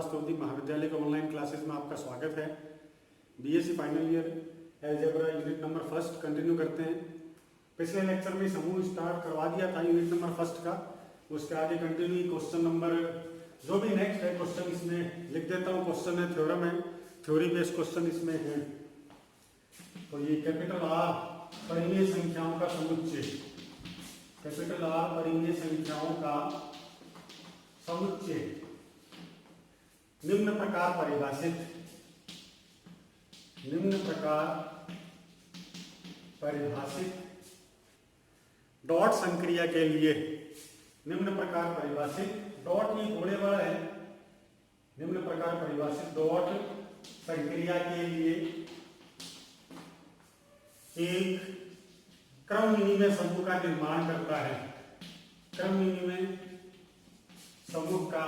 स्तुति महाविद्यालय के ऑनलाइन क्लासेस में आपका स्वागत है। BSc final year algebra unit number first continue करते हैं। पिछले लेक्चर में समूह स्टार्ट करवा दिया था यूनिट नंबर फर्स्ट का, उसके आगे कंटिन्यू क्वेश्चन नंबर जो भी नेक्स्ट है क्वेश्चन इसमें लिख देता हूँ। क्वेश्चन है, थ्योरम है, थ्योरी बेस्ड क्वेश्चन इसमें है। तो ये कैपिटल आर परिमेय संख्याओं का समुच्चय, कैपिटल आर परिमेय संख्याओं का समुच्चय निम्न प्रकार परिभाषित, निम्न प्रकार परिभाषित डॉट संक्रिया के लिए, निम्न प्रकार परिभाषित डॉट ये थोड़े बड़ा है, निम्न प्रकार परिभाषित डॉट संक्रिया के लिए एक क्रम विनिमय समूह का निर्माण करता है। क्रम विनिमय समूह का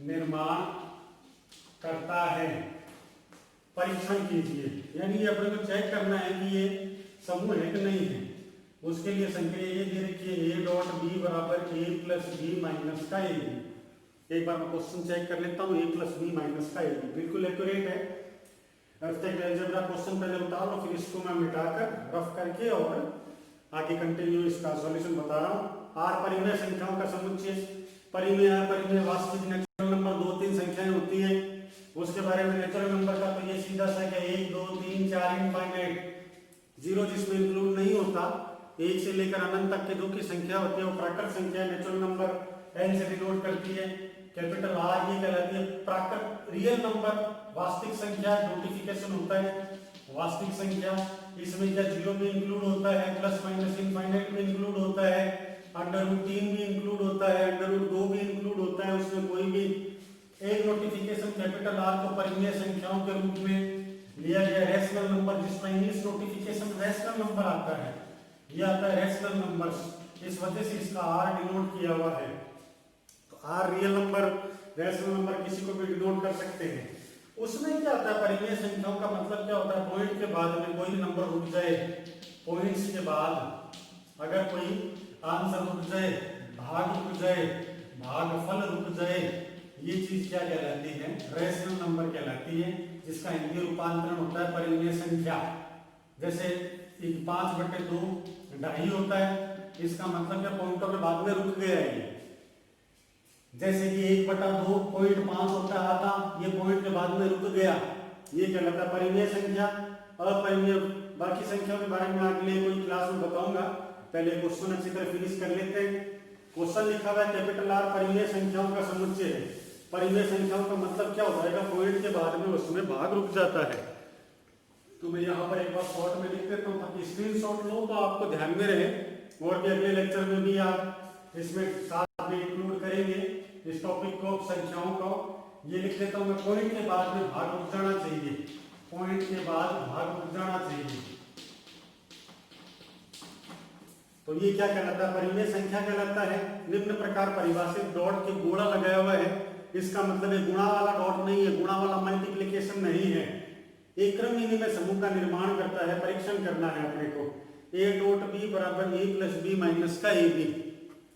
निर्माण करता है। परीक्षण कीजिए, यानी अपने को चेक करना है कि ये समूह है कि नहीं है। उसके लिए संक्रिया ये दे रखी है a डॉट बी बराबर a प्लस बी माइनस का ए बी। एक बार मैं क्वेश्चन चेक कर लेता हूँ, a प्लस बी माइनस का ए बी बिल्कुल एक्यूरेट है। अलजेब्रा क्वेश्चन पहले बता रहा हूँ, फिर इसको मैं मिटाकर रफ करके और आगे कंटिन्यू इसका सॉल्यूशन बता रहा हूँ। आर परिमेय संख्याओं का समुच्चय, परिमेय अपरिमेय वास्तविक नेचुरल नंबर दो तीन संख्याएं होती है। उसके बारे में नेचुरल नंबर का तो ये सीधा सा है 1 2 3 4 इनफाइनाइट, जीरो जिसमें इंक्लूड नहीं होता। एक से लेकर अनंत तक के दो की संख्या होती है वो प्राकृत संख्या नेचुरल नंबर एन से डिनोट करती है। कैपिटल आर ये कहलाती है प्राकृत रियल नंबर, वास्तविक संख्या नोटिफिकेशन होता है वास्तविक संख्या। इसमें क्या जीरो भी इंक्लूड होता है, प्लस माइनस इनफाइनाइट भी इंक्लूड होता है, अंडर रूट 3 भी इंक्लूड होता है, अंडर रूट 2 भी इंक्लूड होता है। उसमें कोई भी एक नोटिफिकेशन कैपिटल आर को परिमेय संख्याओं के रूप में लिया गया। रैशनल नंबर, जिसमें इंग्लिश नोटिफिकेशन रैशनल नंबर आता है, ये आता है रैशनल नंबर्स, इस वजह से इसका आर डिनोट किया हुआ है। तो R real number, rational number किसी को भी डिनोट कर सकते हैं। उसमें क्या होता है परिमेय संख्याओं का मतलब क्या होता है, पॉइंट के बाद में कोई भी नंबर रुक जाए, पॉइंट्स के बाद अगर कोई आंसर रुक जाए, भाग रुक जाए, भागफल रुक जाए, ये चीज क्या कहलाती है, रैशनल नंबर कहलाती है, जिसका हिंदी रूपांतरण होता है परिमेय संख्या। जैसे 5/2 ढाई होता है, इसका मतलब क्या पॉइंटों के बाद में रुक गया है। जैसे कि 1/2 0.5 होता है आधा, ये पॉइंट के बाद में रुक गया, ये कहलाता है परिमेय संख्या। अपरिमेय बाकी संख्याओं के बारे में अगले कोई क्लास में बताऊंगा, पहले क्वेश्चन अच्छी तरह फिनिश कर लेते हैं। क्वेश्चन लिखा हुआ है कैपिटल आर परिमेय संख्याओं का समुच्चय है। परिमेय संख्याओं का मतलब क्या होता है, पॉइंट के बाद में उसमें भाग रुक जाता है। तो मैं यहाँ पर एक बार शॉर्ट में लिख देता हूँ ताकि स्क्रीनशॉट लो तो आपको ध्यान में रहे, और भी अगले लेक्चर में भी आप इसमें साथ में इंक्लूड करेंगे इस टॉपिक को, संख्याओं को। ये लिख देता हूँ मैं, पॉइंट के बाद में भाग रुक जाना चाहिए, पॉइंट के बाद भाग रुक जाना चाहिए। तो ये क्या कहलाता है, परिमेय संख्या कहलाता है। निम्न प्रकार परिभाषित डॉट के गोला लगाया हुआ है, इसका मतलब है गुणा वाला डॉट नहीं है, गुणा वाला मल्टीप्लिकेशन नहीं है। एक क्रम विनिमय समूह का निर्माण करता है। परीक्षण करना है अपने को, a डॉट b बराबर a प्लस बी माइनस का ए बी।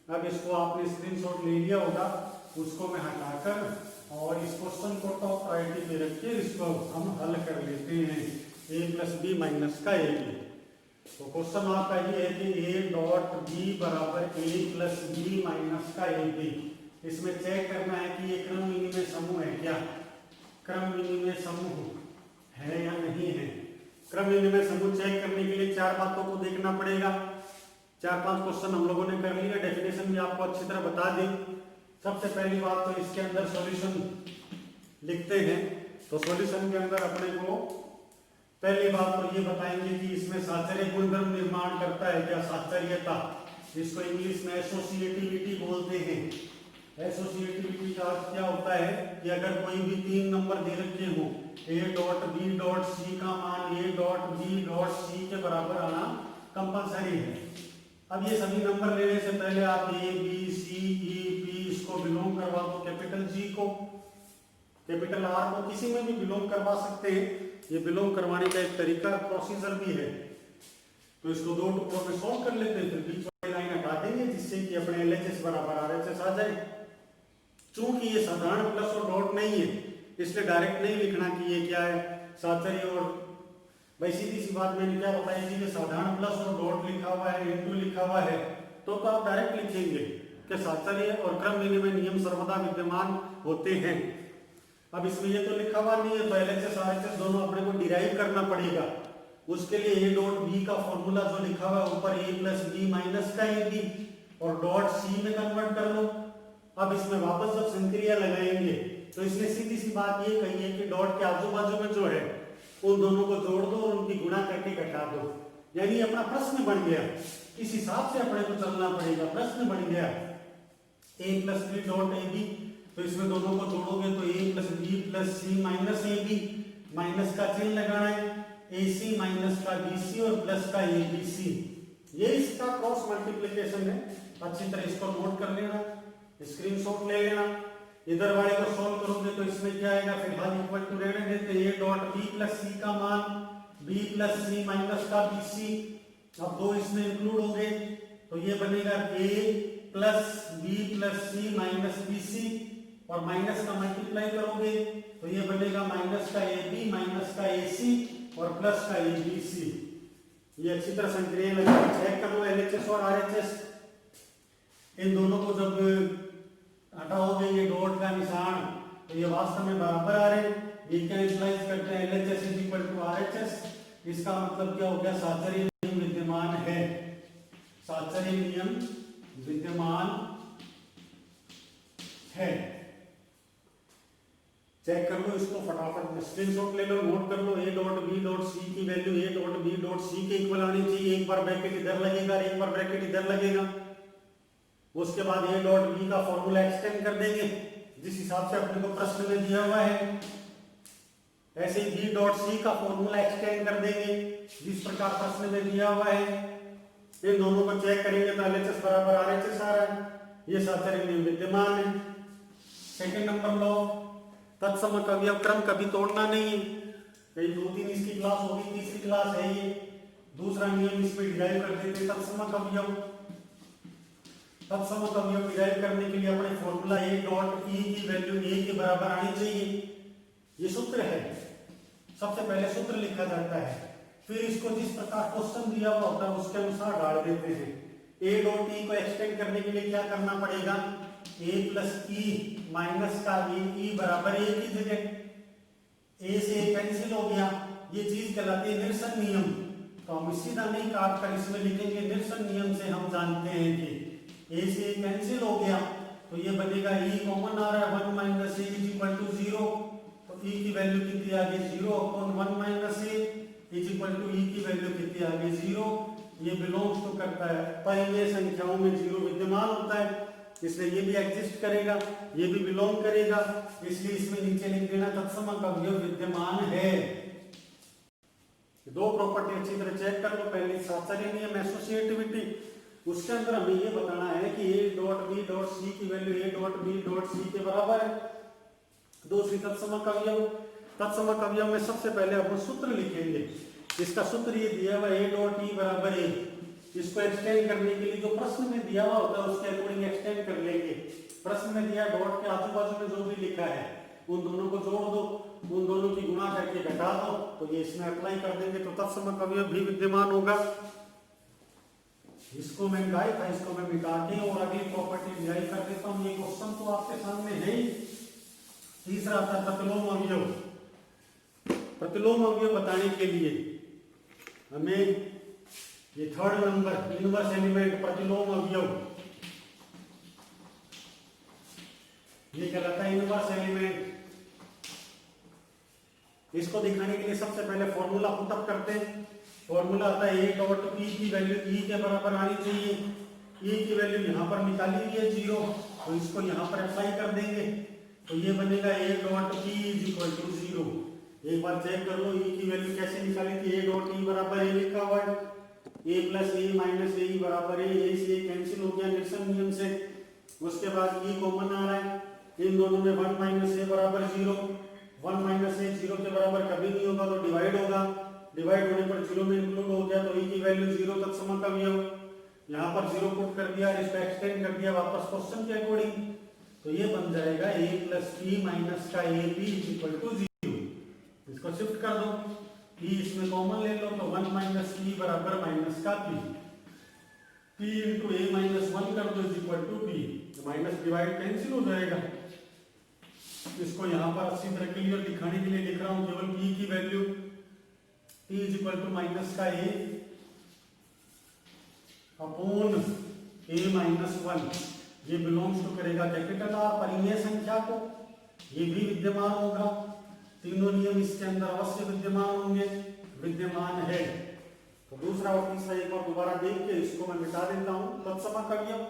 अब इसको आपने स्क्रीनशॉट ले लिया होगा, उसको मैं हटाकर और इस क्वेश्चन को टॉप प्रायोरिटी पे रख के इसको हम हल कर लेते हैं। a प्लस बी माइनस का ए बी। तो क्वेश्चन आपका ये है कि a डॉट b बराबर a प्लस बी माइनस का ए बी। इसमें चेक करना है कि ये क्रम विनिमय समूह है क्या, क्रम विनिमय समूह है या नहीं है। क्रम विनिमय समूह चेक करने के लिए चार बातों को देखना पड़ेगा। 4-5 क्वेश्चन हम लोगों ने कर लिया, डेफिनेशन भी आपको अच्छी तरह बता दी। सबसे पहली बात तो इसके अंदर सॉल्यूशन लिखते हैं। तो सॉल्यूशन के अंदर अपने को पहली बात तो ये बताएंगे कि इसमें साचर्य गुणधर्म निर्माण करता है क्या, साचर्यता, जिसको इंग्लिश में एसोसिएटिविटी बोलते हैं। एसोसिएटिविटी का अर्थ क्या होता है कि अगर कोई भी तीन नंबर दे रखे हो, a dot B dot C का मान a dot B dot C के बराबर आना कंपलसरी है। अब ये सभी नंबर लेने से पहले आप a b c e p इसको बिलोंग करवा दो कैपिटल G को, कैपिटल R को किसी में भी बिलोंग करवा सकते हैं। ये बिलोंग करवाने का एक तरीका प्रोसीजर भी है। तो इसको दो टुकड़ों में सॉल्व कर लेते हैं, फिर बीच वाली लाइन हटा देंगे जिससे कि अपने LHS बराबर RHS आ जाए। चूंकि ये साधारण प्लस और डॉट नहीं है इसलिए डायरेक्ट नहीं लिखना कि ये क्या है साहचर्य और भाई सीधी सी बात मैंने क्या बताई थी कि साधारण प्लस और डॉट लिखा हुआ है इंटू लिखा हुआ है तो आप डायरेक्ट लिखेंगे कि साहचर्य और क्रम विनिमय नियम सर्वदा विद्यमान होते हैं। अब इसमें ये तो लिखा हुआ नहीं है तो एलएचएस आरएचएस दोनों अपने को डिराइव करना पड़ेगा। उसके लिए ए डॉट बी का फॉर्मूला जो लिखा हुआ है ऊपर ए प्लस बी माइनस का ए बी और डॉट सी में कन्वर्ट कर लो। अब इसमें वापस जब संक्रिया लगाएंगे तो इसमें सीधी सी बात ये कही है कि डॉट के आजू बाजू में जो है उन दोनों को जोड़ दो और उनकी गुणा करके घटा दो, यानी अपना प्रश्न बन गया। इस हिसाब से अपने को चलना पड़ेगा। प्रश्न बन गया A plus B dot A B, तो इसमें दोनों को जोड़ोगे तो A plus B plus C minus A B, minus का चिन्ह लगाना है ए सी माइनस का बी सी और प्लस का ए बी सी। ये इसका क्रॉस मल्टीप्लिकेशन है। अच्छी तरह इसको नोट कर लेना, स्क्रीनशॉट ले लेना। इधर वाले को सॉल्व करोगे तो इसमें क्या आएगा, फिलहाल इक्वल टू रहने देते ए डॉट बी प्लस सी का मान बी प्लस सी माइनस का बी सी। अब दो इसमें इंक्लूड हो गए तो ये बनेगा ए plus B plus C minus B C और माइनस का मल्टीप्लाई करोगे तो ये बनेगा माइनस का ए बी माइनस का ए सी और प्लस का ए बी सी। ये अच्छी तरह संक्रिया लगा चेक कर लो एलएचएस और आरएचएस। इन दोनों को जब हटाओगे ये डॉट का निशान तो ये वास्तव में बराबर आ रहे हैं। ये क्या इम्प्लाइज करते हैं LHS is equal to RHS. इसका मतलब क्या हो गया, साहचर्य नियम विद्यमान है। साहचर्य नियम विद्यमान है। चेक कर लो इसको फटाफट, स्क्रीनशॉट ले लो, नोट कर लो। A dot B dot C की value A dot B dot C के इक्वल आनी चाहिए। एक बार ब्रैकेट इधर लगेगा एक बार ब्रैकेट इधर लगेगा। उसके बाद ए डॉट बी का फॉर्मूला एक्सटेंड कर देंगे जिस हिसाब से अपने को प्रश्न में दिया हुआ है। ऐसे ही बी डॉट सी का फॉर्मूला एक्सटेंड कर देंगे जिस प्रकार प्रश्न में दिया हुआ है। इन दोनों को चेक करेंगे तो एलएचएस बराबर आरएचएस आ रहा है। ये साहचर्य नियम विद्यमान है। सेकंड नंबर लॉ, तत्समक अवयव क्रम कभी तोड़ना नहीं है। कई 2-3 इसकी क्लास होगी, तीसरी क्लास है ये। दूसरा नियम इसमें डिराइव कर देते तत्समक अवयव। तत्समक अवयव डिराइव करने के लिए अपने फॉर्मूला ए डॉट ई की वैल्यू ए के बराबर आनी चाहिए। ये सूत्र है, सबसे पहले सूत्र लिखा जाता है, फिर इसको जिस प्रकार क्वेश्चन दिया हुआ होता है उसके अनुसार डाल देते हैं। ए डॉट ई को एक्सटेंड करने के लिए क्या करना पड़ेगा, ए प्लस ई माइनस का ई बराबर ए की जगह ए से कैंसिल हो गया। ये चीज कहलाती है निरसन नियम। तो हम सीधा नहीं काट कर इसमें लिखेंगे निरसन नियम से हम जानते हैं कि ए से कैंसिल हो गया तो ये बनेगा ई कॉमन आ रहा है 1 minus A is equal to 0। तो ई की वैल्यू कितनी आ गई 0 upon 1 minus A is equal to E की वैल्यू कितनी आ गई 0। ये बिलोंग्स तो करता है परिमेय संख्याओं में 0 विद्यमान होता है इसलिए ये भी एग्जिस्ट करेगा, ये भी बिलोंग करेगा, इसलिए इसमें नीचे लिख देना तत्समक अवयव विद्यमान है। दो प्रॉपर्टी अच्छी तरह चेक कर लो। पहले साहचर्य नियम एसोसिएटिविटी, उसके अंदर हमें ये बताना है कि A dot B dot C की value A dot B dot C के बराबर है। दूसरी तत्समक अवयव। तत्समक अवयव में सबसे पहले अपन सूत्र लिखेंगे। इसका सूत्र ये दिया हुआ ए डॉट ई बराबर ए। इसको एक्सटेंड करने के लिए जो प्रश्न में दिया हुआ होता है उसके अकॉर्डिंग एक्सटेंड कर लेंगे। प्रश्न में दिया डॉट के आजू बाजू में जो भी लिखा है उन दोनों को जोड़ दो, उन दोनों की गुणा करके घटा दो तो ये इसमें अप्लाई कर देंगे तो तत्समक अवयव भी विद्यमान होगा। इसको मैं गाय था, इसको मैं मिटा के और अगली प्रॉपर्टी डिराइव कर देता हूँ। ये क्वेश्चन तो आपके सामने है ही। तीसरा आता है प्रतिलोम अवयव। प्रतिलोम अवयव बताने के लिए हमें ये थर्ड नंबर इनवर्स एलिमेंट प्रतिलोम अवयव, ये कहलाता है इनवर्स एलिमेंट। इसको दिखाने के लिए सबसे पहले फॉर्मूला पुटअप करते हैं। फॉर्मूला आता है ए डॉट पी की वैल्यू ई के बराबर आनी चाहिए। ई की वैल्यू यहाँ पर निकाली हुई है 0, तो इसको यहाँ पर अप्लाई कर देंगे तो ये बनेगा A dot P is equal to 0। एक बार चेक कर लो ई की वैल्यू कैसे निकाली थी। ए डॉट ई बराबर ए लिखा हुआ है, ए प्लस ए माइनस ए बराबर ए से कैंसिल हो गया निरसन नियम से। उसके बाद ई कॉमन आ रहा है, इन दोनों में 1 माइनस ए बराबर 0। 1 माइनस ए 0 के बराबर कभी नहीं होगा तो डिवाइड होगा, डिवाइड होने पर 0 में इंक्लूड हो गया तो ई की वैल्यू 0 तत्समक अवयव। यहाँ पर 0 पुट कर दिया, इसको एक्सटेंड कर दिया वापस क्वेश्चन के अकॉर्डिंग तो ये बन जाएगा a प्लस पी माइनस का ए पी इक्वल टू 0। इसको शिफ्ट कर दो, p इसमें कॉमन ले लो तो 1 माइनस पी बराबर माइनस का p, p into A minus 1 कर दो is equal to p, minus divide cancel हो जाएगा। इसको यहाँ पर अच्छी तरह क्लियर दिखाने के लिए लिख रहा हूँ केवल p की value, p is equal to minus का a अपॉन a माइनस 1, ये बिलोंग्स टू करेगा कैपिटल आर परिमेय संख्या को, ये भी विद्यमान होगा, तीनों नियम इसके अंदर अवश्य विद्यमान होंगे, विद्यमान है। तो दूसरा और तीसरा एक और दोबारा देख के इसको मैं मिटा देता हूँ। तत्समकव्यम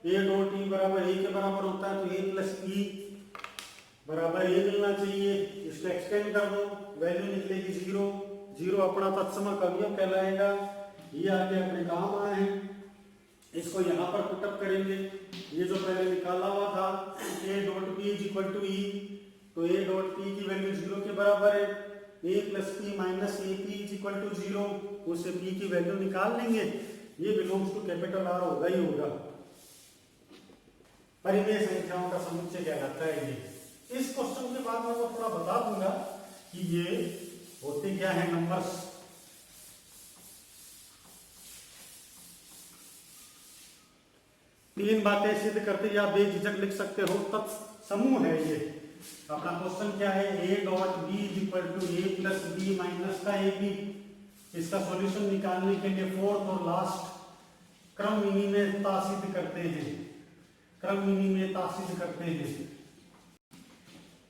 a डॉट e बराबर a के बराबर होता है, तो a प्लस e बराबर a मिलना चाहिए। इसको एक्सटेंड कर दो, वैल्यू निकलेगी 0, 0 अपना तत्समकव्यम कहलाएगा। ये आगे अपने काम आए हैं, इसको यहाँ पर पुटअप करेंगे। ये जो पहले निकाला हुआ था a dot p is equal to e, तो a डॉट p की वैल्यू 0 के बराबर है, a plus P minus A P is equal to 0, उससे p की वैल्यू निकाल लेंगे। ये बिलोंग्स टू कैपिटल आर होगा ही होगा, परिमेय संख्याओं का समुच्चय कहलाता है ये। इस क्वेश्चन के बाद मैं वो थोड़ा बता दूंगा कि ये होते क्या है नंबर्स। तीन बातें सिद्ध करते या बेझिझक लिख सकते हो, तत्समूह है ये। अपना क्वेश्चन क्या है, a dot b is equal to a plus B minus का ए बी। इसका सॉल्यूशन निकालने के लिए फोर्थ और लास्ट क्रम विनिमयता सिद्ध करते हैं, क्रम विनिमयता सिद्ध करते हैं,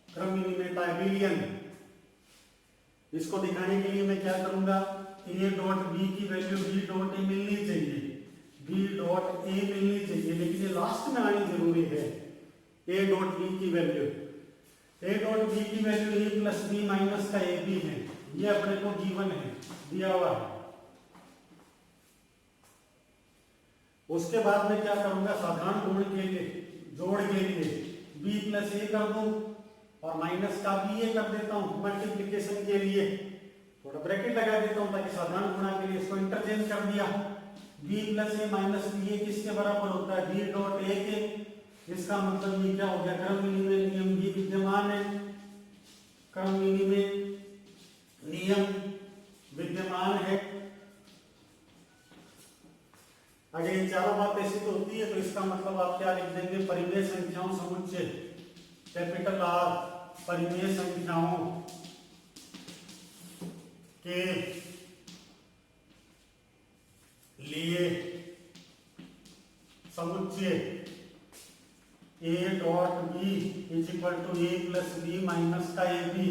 क्रम विनिमयता एबिलियन। इसको दिखाने के लिए मैं क्या करूंगा, a डॉट b की वैल्यू b डॉट a मिलनी चाहिए, b डॉट a मिलनी चाहिए, लेकिन ये लास्ट में आनी जरूरी है। a डॉट b की वैल्यू, a डॉट b की value a plus B minus का ए बी है, ये अपने को गिवन है, दिया हुआ है। उसके बाद में क्या करूंगा, साधारण गुण के लिए, जोड़ के लिए b प्लस a कर दूं और माइनस का b a कर देता हूं। मल्टीप्लीकेशन के लिए थोड़ा ब्रैकेट लगा देता हूं ताकि साधारण गुणा के लिए इसको इंटरचेंज कर दिया। b plus a minus b a किसके बराबर होता है, b डॉट a के। इसका मतलब ये क्या हो गया, क्रम विनिमय नियम भी विद्यमान है, क्रम विनिमय नियम विद्यमान है। अगर ये चारों बातें सिद्ध होती है तो इसका मतलब आप क्या लिख देंगे, परिमेय संख्याओं समुच्चय कैपिटल आर परिमेय संख्याओं के लिए समुच्चय a dot b is equal to a plus B minus का ए बी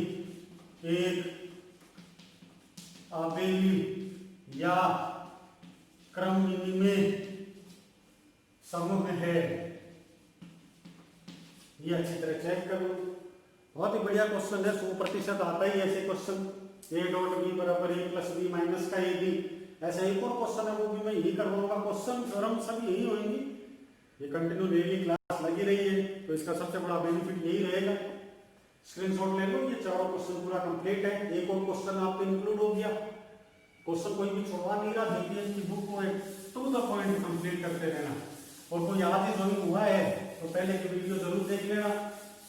एक आबेली या क्रम विनिमय समूह है। ये अच्छी तरह चेक कर लो, बहुत ही बढ़िया क्वेश्चन है, 100% आता ही ऐसे क्वेश्चन। a डॉट b बराबर a प्लस बी माइनस का ए बी। ऐसा एक और क्वेश्चन है, वो भी मैं यही करवाऊंगा। क्वेश्चन थ्योरम सब यही होंगी, ये कंटिन्यू डेली क्लास लगी रही है, तो इसका सबसे बड़ा बेनिफिट यही रहेगा। स्क्रीनशॉट ले लो, ये चारों क्वेश्चन पूरा कंप्लीट है। एक और क्वेश्चन आपके इंक्लूड हो गया, क्वेश्चन कोई भी छोड़वा नहीं रहा। देखिए इसकी बुक को टू द पॉइंट कंप्लीट करते रहना। और कोई आज ही ज्वाइन हुआ है तो पहले की वीडियो जरूर देख लेना,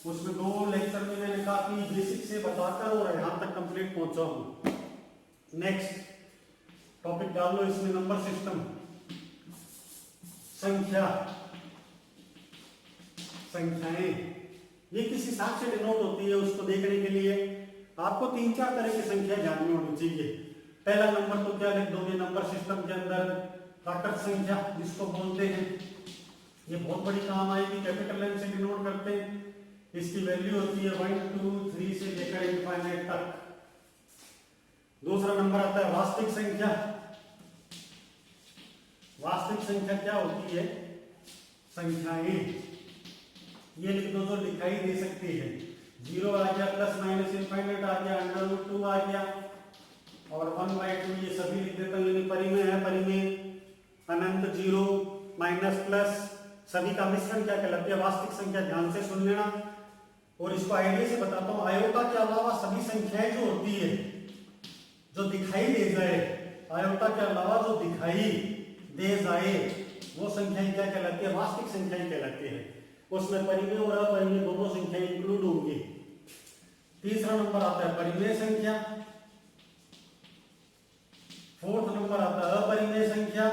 उसमें 2 लेक्चर में मैंने काफी बेसिक से बताकर और यहाँ तक कंप्लीट पहुंचा हूँ। नेक्स्ट टॉपिक डाल लो इसमें, नंबर सिस्टम, संख्या, संख्याएं। ये किस हिसाब से डिनोट होती है उसको देखने के लिए आपको 3-4 तरह की संख्या जाननी होनी चाहिए। पहला नंबर तो क्या लिख दोगे नंबर सिस्टम के अंदर, प्राकृत संख्या जिसको बोलते हैं, ये बहुत बड़ी काम आएगी, कैपिटल एन से डिनोट करते हैं। इसकी वैल्यू होती है 1 2 3 से लेकर इनफाइनाइट तक। दूसरा नंबर आता है वास्तविक संख्या। वास्तविक संख्या क्या होती है, संख्याएं, ये लिख दो जो दिखाई दे सकती है। 0 आ गया, प्लस माइनस इनफाइनाइट आ गया, √2 आ गया और 1/2 ये सभी लिख देता हूँ। यानी परिमेय है, परिमेय, अनंत, 0, माइनस, प्लस, सभी का मिश्रण क्या कहलाती है, वास्तविक संख्या। ध्यान से सुन लेना और इसको आइडिया से बताता हूँ। आयोटा के अलावा सभी संख्याएं जो होती है, जो दिखाई दे जाए, आयोटा के अलावा जो दिखाई दे जाए वो संख्याएं क्या कहलाती है, वास्तविक संख्याएं कहलाती है। उसमें परिमेय और अपरिमेय दोनों संख्याएं इंक्लूड होंगी। तीसरा नंबर आता है परिमेय संख्या, फोर्थ नंबर आता है अपरिमेय संख्या,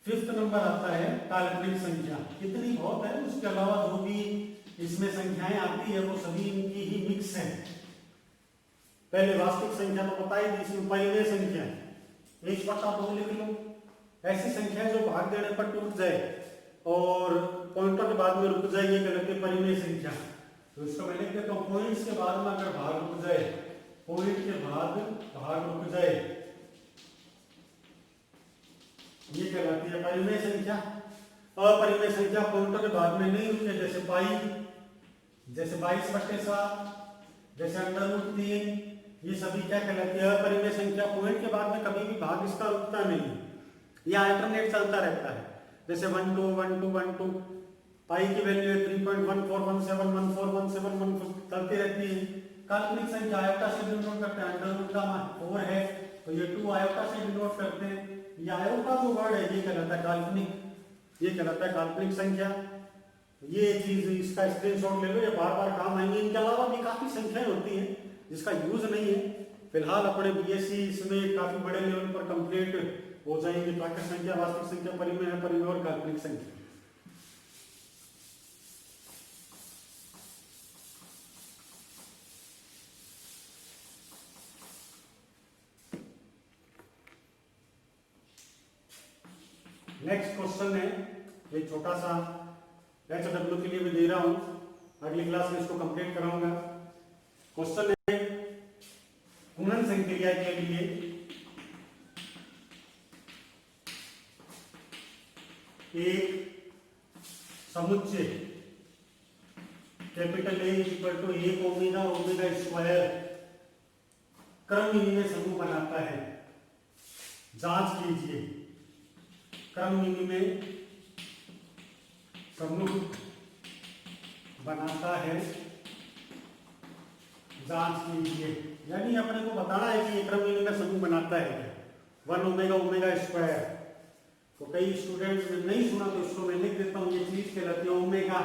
फिफ्थ नंबर आता है काल्पनिक संख्या। इतनी बहुत है, उसके अलावा जो भी इसमें संख्याएं आती है वो सभी इनकी ही मिक्स है। पहले वास्तविक संख्या तो पता ही थी, इसमें परिमेय संख्या 1/2 लिख लो। ऐसी संख्या जो भाग देने पर टूट जाए और पॉइंटों के बाद में रुक जाए, ये कहलाती है परिमेय संख्या। तो इसको मैं लिख देता हूं, पॉइंट्स के बाद में अगर भाग रुक जाए, पॉइंट के बाद भाग रुक जाए, ये कहलाती है परिमेय संख्या। अपरिमेय संख्या पॉइंटों के बाद में नहीं रुके, जैसे पाई, जैसे 22/7, जैसे √3, ये सभी क्या कहलाती है अपरिमेय संख्या। पॉइंट के बाद में कभी भी भाग इसका रुकता नहीं, या अल्टरनेट चलता रहता है। जैसे 1 2 1 2 1 2, पाई की वैल्यू है 3.1417 1417 14 चलती रहती है। काल्पनिक संख्या आयोटा से डिनोट करते हैं, √4 है तो ये 2 आयोटा से डिनोट करते हैं। ये आयोटा जो वर्ड है ये कहलाता है काल्पनिक, ये कहलाता है काल्पनिक संख्या। ये चीज इसका स्क्रीनशॉट ले लो, ये बार बार काम आएंगे। इनके अलावा भी काफी संख्याएं होती हैं जिसका यूज नहीं है। फिलहाल अपने बीएससी इसमें काफी बड़े लेवल पर कंप्लीट हो जाएंगे। प्राकृत संख्या, वास्तविक संख्या, परिमेय, अपरिमेय और काल्पनिक संख्या। नेक्स्ट क्वेश्चन है, ये छोटा सा HW के लिए भी दे रहा हूं, अगली क्लास में इसको कंप्लीट कराऊंगा। क्वेश्चन है गुणन संक्रिया के लिए एक समुच्चय capital A = 1 omega omega square क्रम विनिमय समूह बनाता है। जांच कीजिए, क्रम विनिमय समूह बनाता है, जांच कीजिए। यानी अपने को बताना है कि ये क्रम विनिमय समूह बनाता है 1 ओमेगा ओमेगा स्क्वायर। तो कई स्टूडेंट्स ने नहीं सुना तो इसको मैं लिख देता हूँ, ये चीज कहलाती है ओमेगा।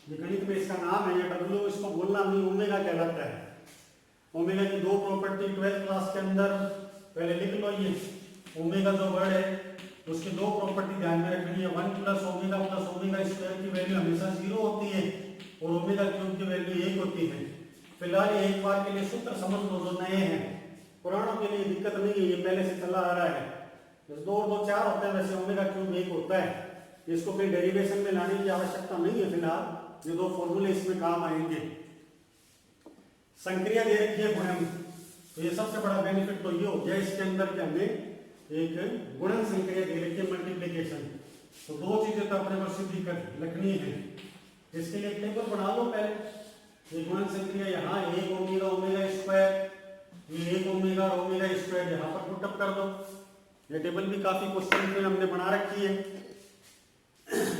ये गणित में इसका नाम है, ये W इसको बोलना नहीं, ओमेगा कहलाता है। ओमेगा की 2 प्रॉपर्टी 12th क्लास के अंदर पहले लिख लो। ये ओमेगा जो वर्ड है उसकी 2 प्रॉपर्टी ध्यान में रखनी है। 1 + ओमेगा + ओमेगा स्क्वायर की वैल्यू हमेशा 0 होती है और ओमेगा क्यूब की वैल्यू 1 होती है। फिलहाल एक बार के लिए सूत्र समझ लो जो नए हैं, पुरानों के लिए दिक्कत नहीं है, ये पहले से चला आ रहा है। 2 और 2 4 होता है, वैसे ओमेगा क्यूब 1 होता है। इसको फिर डेरिवेशन में लाने की आवश्यकता नहीं है। फिलहाल ये 2 फॉर्मूले इसमें काम आएंगे। संक्रिया दे रखी है गुणन, तो ये सबसे बड़ा बेनिफिट तो ये हो गया इसके अंदर कि हमें एक गुणन संक्रिया दे रखी है, मल्टीप्लिकेशन। तो 2 चीजें तो अपने को सिद्ध कर रखनी है। इसके लिए टेबल बना लो पहले। ये गुणन संक्रिया यहाँ 1 ओमेगा ओमेगा स्क्वायर, ये 1 ओमेगा ओमेगा स्क्वायर यहाँ पर पुट अप कर दो। ये टेबल भी काफी क्वेश्चन में हमने बना रखी है।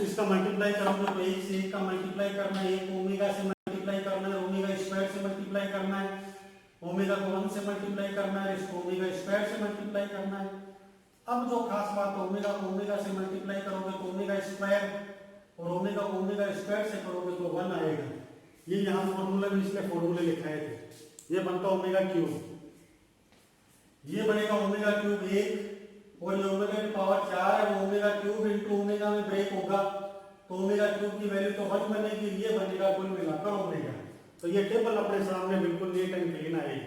इसका मल्टीप्लाई करोगे तो 1 से 1 का मल्टीप्लाई करना है, 1 ओमेगा से मल्टीप्लाई करना है, ओमेगा स्क्वायर से मल्टीप्लाई करना है, ओमेगा को 1 से मल्टीप्लाई करना है, इसको ओमेगा स्क्वायर से मल्टीप्लाई करना है। अब जो खास बात, ओमेगा को ओमेगा से मल्टीप्लाई करोगे तो ओमेगा स्क्वायर, और ओमेगा को ओमेगा स्क्वायर से करोगे तो 1 आएगा। ये यहाँ फॉर्मूला भी इसमें फॉर्मूले लिखाए थे। ये बनता ओमेगा क्यूब, ये बनेगा ओमेगा क्यूब 1, और ये ओमेगा की पावर 4 है, ओमेगा क्यूब इंटू ओमेगा में ब्रेक होगा तो ओमेगा क्यूब की वैल्यू तो 1 बनेगी, ये बनेगा कुल मिलाकर ओमेगा। तो ये टेबल अपने सामने बिल्कुल नीट एंड क्लीन आएगी।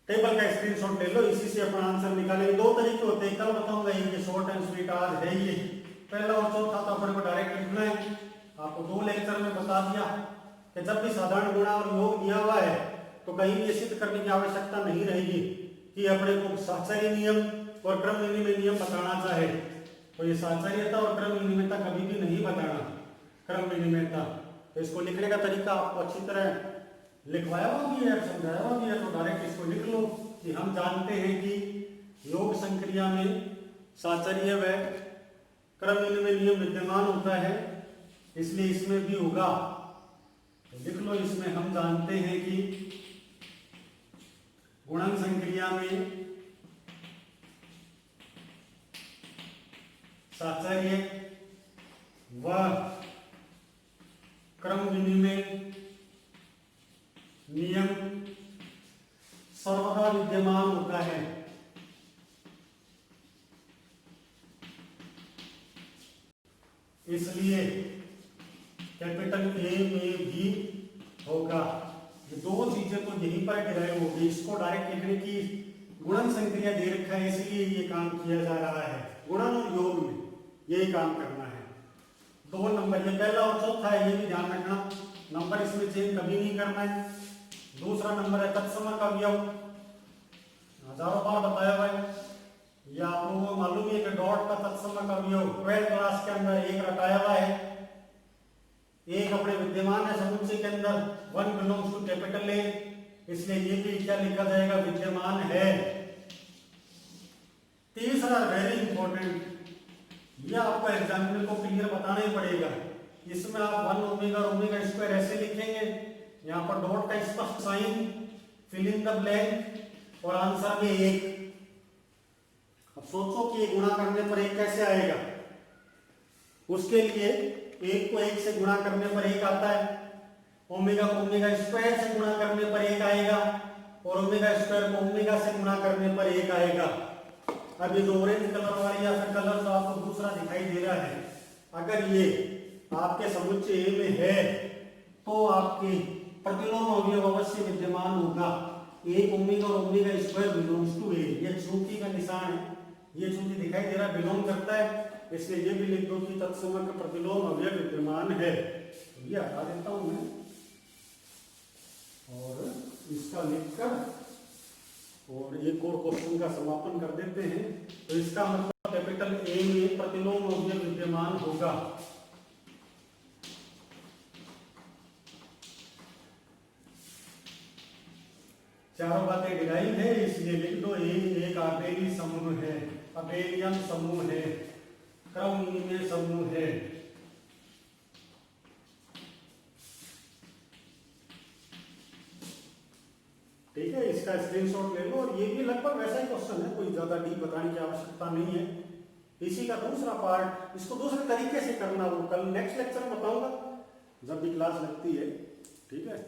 टेबल का स्क्रीनशॉट ले लो, इसी से अपना आंसर निकालेंगे। 2 तरीके होते हैं, कल बताऊंगा। ये शॉर्ट एंड स्वीट आज है ये। पहला और चौथा तो अपने को डायरेक्ट लिखना है। आपको 2 लेक्चर में बता दिया कि जब भी साधारण गुणा और योग दिया हुआ है तो कहीं भी सिद्ध करने की आवश्यकता नहीं रहेगी कि अपने को साहचर्य नियम और क्रम विनिमय नियम बताना चाहे तो ये साहचर्यता और क्रम विनिमयता कभी भी नहीं बताना, क्रम विनिमयता। तो इसको लिखने का तरीका आपको अच्छी तरह लिखवाया हुआ भी है, समझाया हुआ भी है। तो डायरेक्ट इसको लिख लो कि हम जानते हैं कि योग संक्रिया में साहचर्य व क्रम विनिमय नियम विद्यमान होता है, इसलिए इसमें भी होगा। तो लिख लो, इसमें हम जानते हैं कि गुणन संक्रिया में साचर्य व क्रम विनिमय नियम सर्वदा विद्यमान होता है। इसलिए कैपिटल ए में भी होगा। ये दो चीजें तो यहीं पर डिराइव होगी। इसको डायरेक्ट लिखने की गुणन संक्रिया दे रखा है, इसलिए ये काम किया जा रहा है। गुणन और योग में यही काम करना है। 2 नंबर, ये पहला और चौथा है, ये भी ध्यान रखना। नंबर इसमें चेंज कभी नहीं करना है। दूसरा नंबर है तत्सम का अवयव। हजारों बार बताया हुआ है, ये आप लोगों को मालूम है कि डॉट का तत्सम का अवयव 12th क्लास के अंदर एक रटाया हुआ है। एक अपने विद्यमान है समुच्चय के अंदर, 1 बिलोंग्स टू कैपिटल ए, इसलिए ये भी क्या लिखा जाएगा, विद्यमान है। तीसरा वेरी इंपॉर्टेंट, ये आपको एग्जामिनर को क्लियर बताना ही पड़ेगा। इसमें आप 1 ओमेगा ओमेगा स्क्वायर ऐसे लिखेंगे, यहाँ पर डॉट का स्पष्ट sign, fill in the blank और आंसर में 1। अब सोचो कि ये गुणा करने पर 1 कैसे आएगा। उसके लिए 1 को 1 से गुणा करने पर 1 आता है, ओमेगा को ओमेगा स्क्वायर से गुणा करने पर 1 आएगा और ओमेगा स्क्वायर को ओमेगा से गुणा करने पर 1 आएगा। अब ये जो ऑरेंज कलर वाली या फिर कलर जो आपको दूसरा दिखाई दे रहा है, अगर ये आपके समुच्चय ए में है तो आपके प्रतिलोम अवयव अवश्य विद्यमान होगा। 1 ओमेगा और ओमेगा स्क्वायर बिलोंग्स टू ए, ये चूंकि का निशान है, ये चूंकि दिखाई दे रहा है बिलोंग करता है, इसलिए ये भी लिख दो कि तत्समक प्रतिलोम अवयव विद्यमान है। तो ये हटा देता हूं मैं और इसका लिखकर और एक और क्वेश्चन का समापन कर देते हैं। तो इसका मतलब कैपिटल ए में प्रतिलोम अवयव विद्यमान होगा। चारों बातें डिराइव है, इसलिए लिख दो ए एक आबेली समूह है, अबेलियन समूह है, क्रम विनिमय समूह है। ठीक है, इसका स्क्रीनशॉट ले लो। और ये भी लगभग वैसा ही क्वेश्चन है, कोई ज्यादा डीप बताने की आवश्यकता नहीं है। इसी का दूसरा पार्ट, इसको दूसरे तरीके से करना वो कल नेक्स्ट लेक्चर में बताऊंगा जब भी क्लास लगती है। ठीक है।